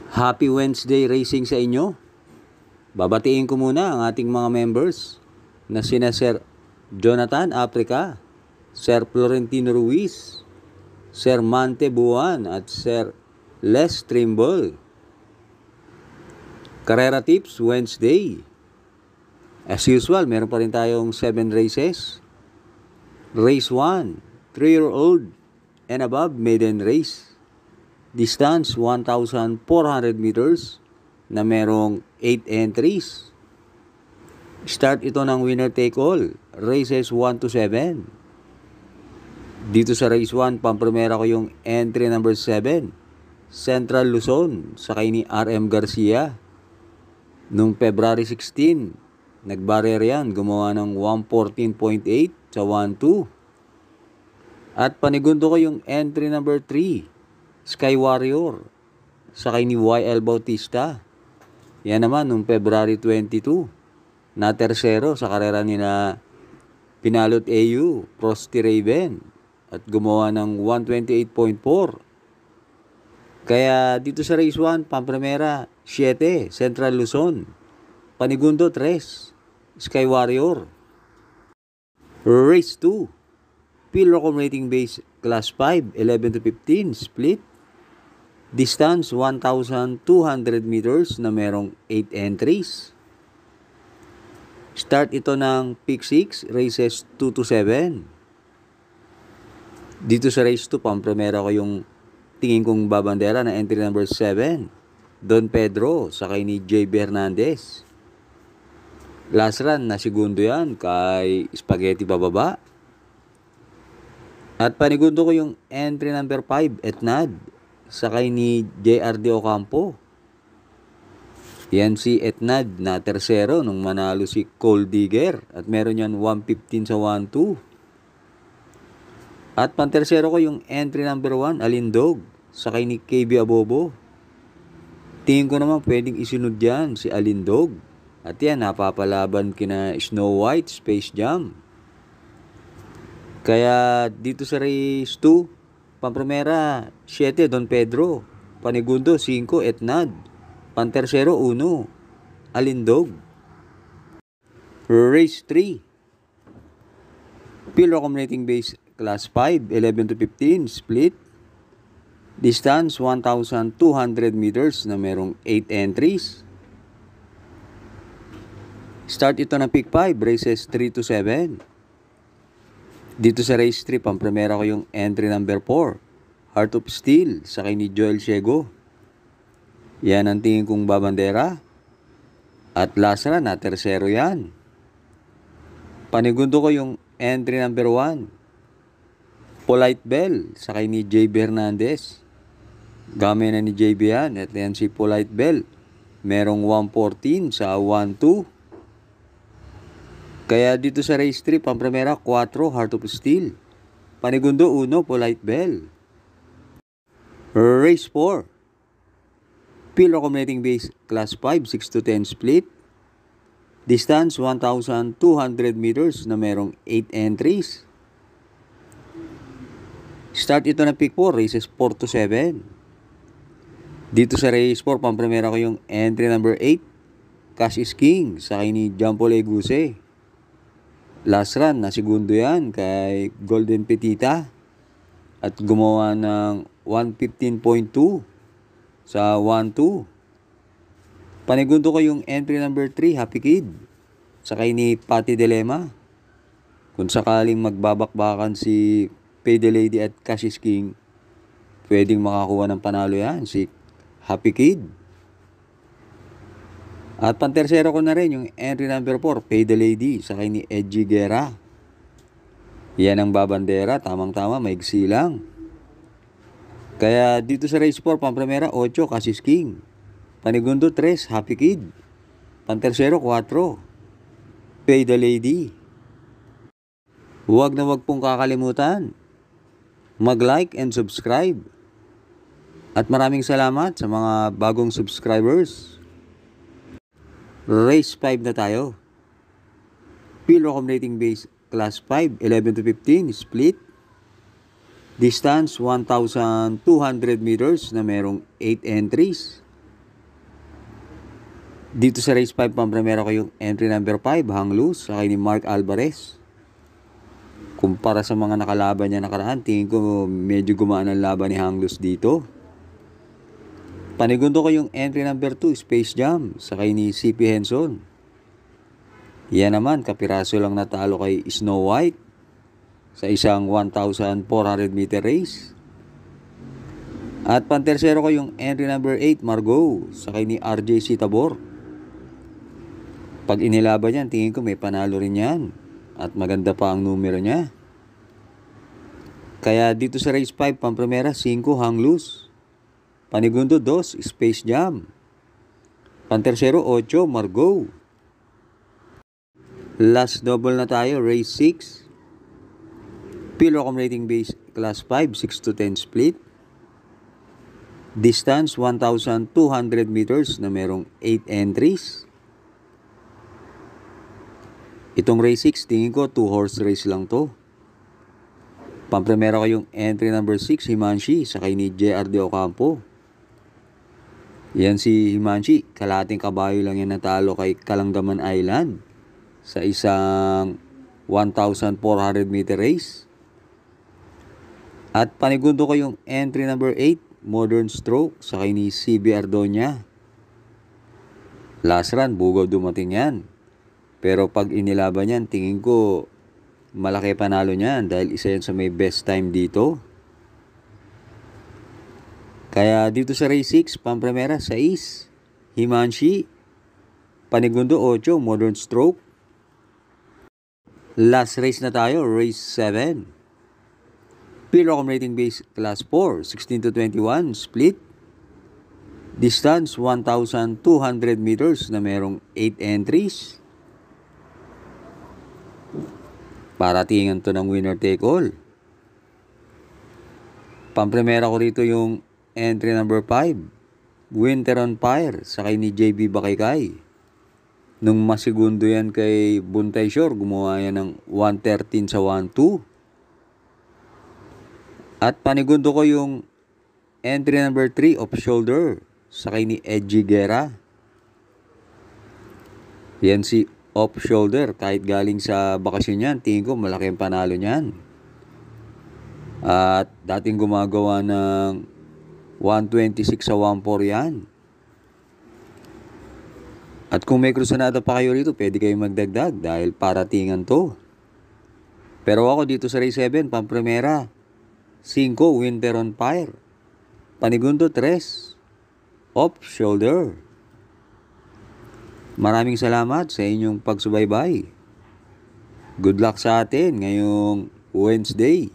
Happy Wednesday racing sa inyo. Babatiin ko muna ang ating mga members na sina Sir Jonathan Africa, Sir Florentino Ruiz, Sir Mante Buwan at Sir Les Trimble. Carrera Tips Wednesday. As usual, meron pa rin tayong 7 races. Race 1, 3-year-old and above maiden race. Distance 1,400 meters na merong 8 entries. Start ito ng winner take all, races 1 to 7. Dito sa race 1, pamprimera ko yung entry number 7, Central Luzon, sakay ni RM Garcia. Nung February 16, nagbarrier yan, gumawa ng 114.8 sa 1-2. At panigundo ko yung entry number 3, Sky Warrior, sakay ni YL Bautista. Yan naman, nung February 22, na tersero sa karera ni na Pinalot AU, Frosty Raven, at gumawa ng 128.4. Kaya dito sa race 1, pamprimera, 7, Central Luzon. Panigundo, 3, Sky Warrior. Race 2, Pilrocom Rating Base Class 5, 11 to 15, split. Distance 1,200 meters na merong 8 entries. Start ito ng Pick 6, races 2 to 7. Dito sa race 2, pamprimera ko yung tingin kong babandera na entry number 7, Don Pedro, sakay ni JB Hernandez. Last run na segundo yan kay Spaghetti bababa. At panigundo ko yung entry number 5, Etnad, sakay ni JRD Ocampo. Yan si Etnad na tersero nung manalo si Cole Digger at meron yan 115 sa 1-2. At pantersero ko yung entry number 1, Alindog, sakay ni KB Abobo. Tingin ko naman pwedeng isunod yan si Alindog. At yan, napapalaban kina Snow White, Space Jam. Kaya dito sa race 2, pamprimera, 7, Don Pedro. Panigundo, 5, Etnad. Pantersero, 1, Alindog. Race 3, Pilrocom Rating Base Class 5, 11 to 15, split. Distance, 1,200 meters na merong 8 entries. Start ito ng Pick 5, races 3 to 7. Dito sa race 3, pamprimera ko yung entry number 4, Heart of Steel, sakay ni Joel Ciego. Yan ang tingin kong babandera. At last run, na tersero yan. Panigundo ko yung entry number 1, Polite Bell, sakay ni JB Hernandez. Gamay na ni JB yan. At yan si Polite Bell, merong 114 sa 1-2. Kaya dito sa race 3, pamprimera, 4, Heart of Steel. Panigundo, 1, Polite Bell. Race 4, Pilrocom Rating Base Class 5, 6 to 10 split. Distance, 1,200 meters na merong 8 entries. Start ito ng Pick 4, races 4 to 7. Dito sa race 4, pamprimera ko yung entry number 8, Cash is King, sakay ni Jampo Leguse. Last run, na segundo yan kay Golden Petita at gumawa ng 115.2 sa 1-2. Panigundo ko yung entry number 3, Happy Kid, sakay ni Patty Dilema. Kung sakaling magbabakbakan si Pay the Lady at Cash is King, pwedeng makakuha ng panalo yan si Happy Kid. At pantersero ko na rin yung entry number 4, Pay the Lady, sakay ni Edgy Guerra. Yan ang babandera, tamang-tama, maigsi lang. Kaya dito sa race 4, pamprimera, 8, Cash is King. Panigundo, 3, Happy Kid. Pantersero, 4, Pay the Lady. Huwag na huwag pong kakalimutan mag-like and subscribe. At maraming salamat sa mga bagong subscribers. Race 5 na tayo. Pilrocom Rating Base Class 5, 11 to 15, split. Distance, 1,200 meters na merong 8 entries. Dito sa race 5, pampremera ko yung entry number 5, hang loose, sa kay ni Mark Alvarez. Kumpara sa mga nakalaban niya nakaraan, tingin ko medyo gumaan ang laban ni hang loose dito. Panigundo ko yung entry number 2, Space Jam, sa kay ni CP Henson. Yan naman, kapiraso lang natalo kay Snow White sa isang 1,400 meter race. At pantersero ko yung entry number 8, Margot, sa kay ni RJC Tabor. Pag inilaban yan, tingin ko may panalo rin yan. At maganda pa ang numero niya. Kaya dito sa race 5, pampremera, 5, hang loose. Panigundo, 2, Space Jam. Pantersero, 8, Margot. Last double na tayo, race 6. Pilocom rating base, class 5, 6 to 10 split. Distance, 1,200 meters na merong 8 entries. Itong race 6, tingin ko 2-horse race lang to. Pampremera ko yung entry number 6, Himanshi, sa kay ni JR De Ocampo. Yan si Himanshi, kalating kabayo lang yan natalo kay Kalanggaman Island sa isang 1,400 meter race. At panigundo ko yung entry number 8, Modern Stroke, sa kay ni CB Ardoña. Last run, bugaw dumating yan. Pero pag inilaban yan, tingin ko malaki panalo niyan dahil isa yan sa may best time dito. Kaya dito sa race 6, pampremera, 6, Himanshi. Panigundo, 8, Modern Stroke. Last race na tayo, race 7. Pilocom rating base, class 4, 16 to 21, split. Distance, 1,200 meters na merong 8 entries. Para tingnan to ng winner take all. Pampremera ko rito yung entry number 5, Winter on Fire, sa kay ni JB Bakaykay. Nung masigundo yan kay Buntay Shore, gumawa yan ng 113 sa 1-2. At panigundo ko yung entry number 3, Off Shoulder, sa kay ni Edgy Guerra. Yan si Off Shoulder, kahit galing sa bakasyon yan, tingin ko malaki ang panalo niyan. At dating gumagawa ng 126 sa 1-4 yan. At kung may Cruzonada pa kayo rito, pwede kayo magdagdag dahil paratingan to. Pero ako dito sa race 7, pampremera, 5, Winter on Fire. Panigundo, 3, Off Shoulder. Maraming salamat sa inyong pagsubaybay. Good luck sa atin ngayong Wednesday.